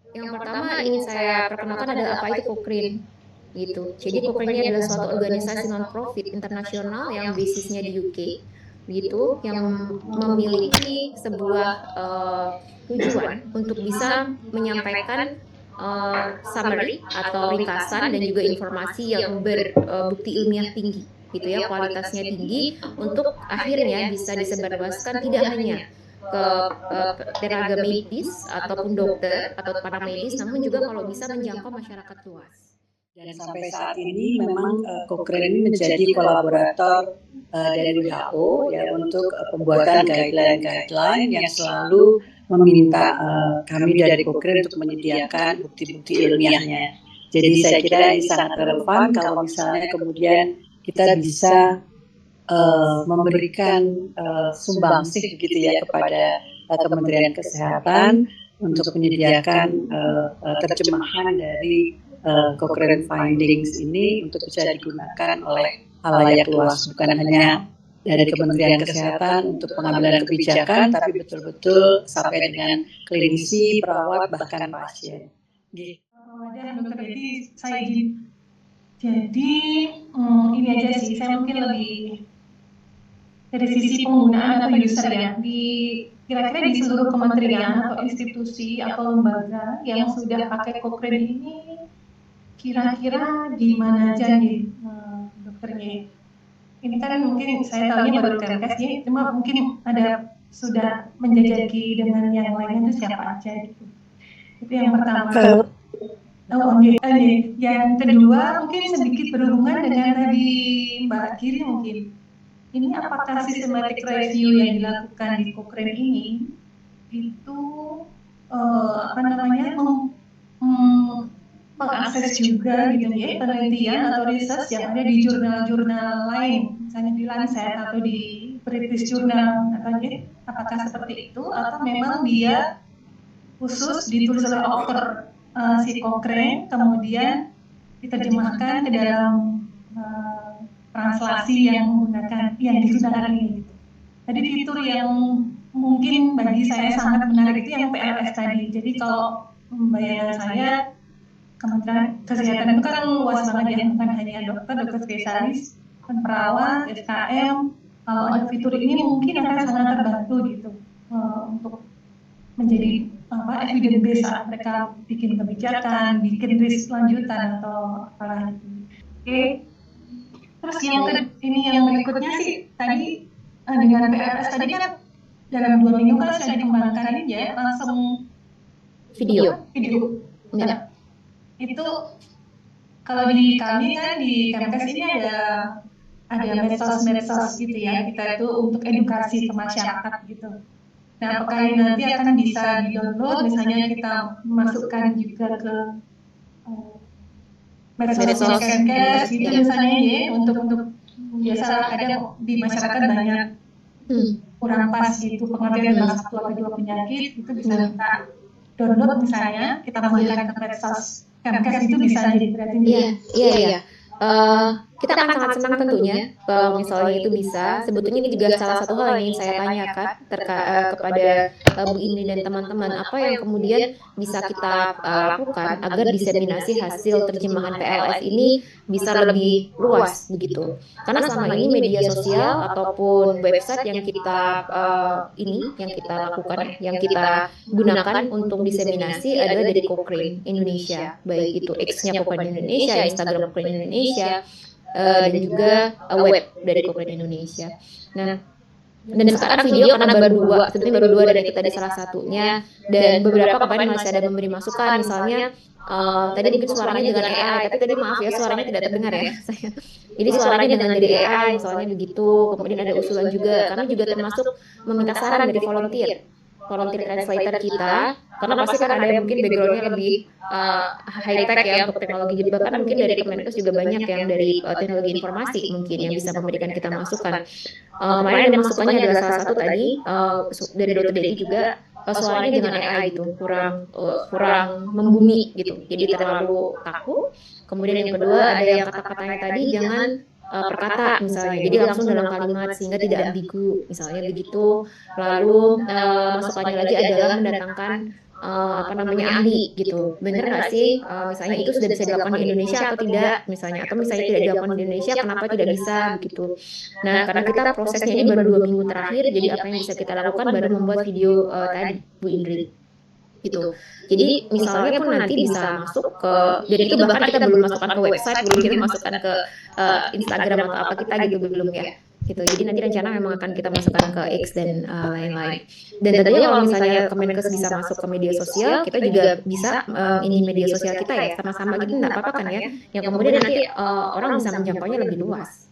Yang pertama ingin saya perkenalkan adalah apa itu Cochrane gitu. Jadi Cochrane ini adalah suatu organisasi non-profit internasional yang basisnya di UK gitu, yang memiliki sebuah tujuan untuk bisa menyampaikan summary atau ringkasan dan juga informasi yang berbukti ilmiah tinggi gitu ya, kualitasnya tinggi untuk akhirnya bisa disebarluaskan tidak hanya ke tenaga medis ataupun dokter atau para medis, namun juga kalau bisa menjangkau masyarakat luas. Dan sampai saat ini memang Cochrane ini menjadi kolaborator dari WHO ya untuk pembuatan guideline yang selalu meminta kami dari Cochrane untuk menyediakan bukti-bukti ilmiahnya. Jadi saya kira ini sangat relevan kalau misalnya kemudian kita bisa memberikan sumbangsih gitu ya kepada Kementerian Kesehatan untuk menyediakan terjemahan dari Cochrane findings ini untuk bisa digunakan oleh halayak luas, bukan hanya dari Kementerian Kesehatan untuk pengambilan kebijakan, tapi betul-betul sampai dengan klinisi, perawat, bahkan pasien. Dan dokter, jadi saya jadi ini aja sih, saya mungkin lebih dari sisi penggunaan atau user ya, di kira-kira di seluruh kementerian atau institusi atau lembaga yang sudah pakai Cochrane ini, kira-kira di mana aja nih dokternya? Ini kan mungkin saya tahunya baru Kemkes ya, cuma mungkin ada sudah menjajaki dengan yang lainnya itu siapa aja gitu. Itu yang pertama. Yang kedua mungkin sedikit berhubungan dengan tadi Mbak Giri mungkin. Ini apakah systematic review yang dilakukan di Cochrane ini itu mengakses juga gitu ya penelitian atau research yang ada di jurnal-jurnal lain, misalnya di Lancet atau di British Journal atau apakah seperti itu atau memang dia khusus ditulis oleh author si Cochrane kemudian diterjemahkan ke dalam translasi yang digunakan ini gitu. Jadi fitur yang mungkin bagi saya sangat menarik itu yang PLS tadi. Jadi kalau bayangan saya Kementerian Kesehatan itu kan luas banget ya, bukan hanya dokter spesialis, perawat, SKM. Kalau ada fitur ini mungkin akan sangat terbantu gitu untuk menjadi evidence base saat mereka bikin kebijakan, bikin risk lanjutan atau apalah itu. Oke. Terus yang berikutnya sih tadi dengan PLS tadi kan dalam 2 minggu kan sudah dikembangkan ini ya langsung video. Nah, itu kalau di kami kan di Kemkes ini ada medsos gitu ya, kita itu untuk edukasi ke masyarakat gitu. Nah, apakah ini nanti akan bisa di-download, misalnya kita masukkan juga ke medsos Kemkes gitu misalnya ya, untuk biasa ada di masyarakat banyak kurang pas gitu pengertian tentang satu atau dua penyakit, itu bisa kita download misalnya, kita masukkan ke medsos Kemkes itu bisa jadi berarti. Iya. Kita akan sangat senang tentunya kalau misalnya itu bisa. Sebetulnya ini juga salah satu hal yang ingin saya tanyakan kepada Bu Indri dan teman-teman, apa yang kemudian bisa kita lakukan agar diseminasi hasil terjemahan PLS ini bisa lebih luas begitu. Karena selama ini media sosial ataupun website yang kita lakukan, yang kita gunakan untuk diseminasi adalah dari Cochrane Indonesia, baik itu X-nya Cochrane Indonesia, Instagram Cochrane Indonesia, dan juga web dari Cochrane Indonesia. Nah, dan sekarang video karena sebetulnya baru dua dan itu tadi salah satunya, dan beberapa kemarin masih ada memberi masukan, misalnya tadi mungkin suaranya dengan AI, tapi tadi maaf ya suaranya tidak terdengar ya saya. Jadi suaranya dengan dari AI misalnya begitu, kemudian ada usulan juga, kami juga termasuk meminta saran dari volunteer translator kita, karena pasti kan ada yang mungkin backgroundnya lebih high tech ya untuk teknologi, jadi bahkan mungkin dari Kemenkes juga banyak yang dari teknologi informasi mungkin yang bisa memberikan kita masukan. Kemarin ada masukannya adalah salah satu tadi dari Dr. Dedi juga, suaranya dengan AI gitu, kurang membumi gitu, jadi terlalu kaku. Kemudian yang kedua ada yang kata-katanya tadi jangan perkata misalnya, jadi langsung dalam kalimat sehingga tidak ambigu misalnya begitu. Lalu masukannya lagi adalah mendatangkan ahli gitu. Bener nggak sih, misalnya itu sudah bisa dilakukan di Indonesia atau tidak misalnya, atau misalnya tidak dilakukan di Indonesia kenapa tidak bisa begitu. Nah, karena kita prosesnya ini baru 2 minggu terakhir, jadi apa yang bisa kita lakukan baru membuat video tadi Bu Indri gitu. Jadi misalnya pun nanti bisa masuk ke, dan itu bahkan kita belum masukkan ke website, belum kita masukkan ke Instagram atau apa kita gitu, belum ya gitu. Jadi nanti rencana memang akan kita masukkan ke X dan lain-lain. Dan tentunya kalau misalnya Kemenkes bisa masuk ke media sosial, kita juga bisa ini media sosial kita ya sama-sama gitu, nggak apa-apa kan ya, yang kemudian nanti orang bisa menjangkaunya lebih luas.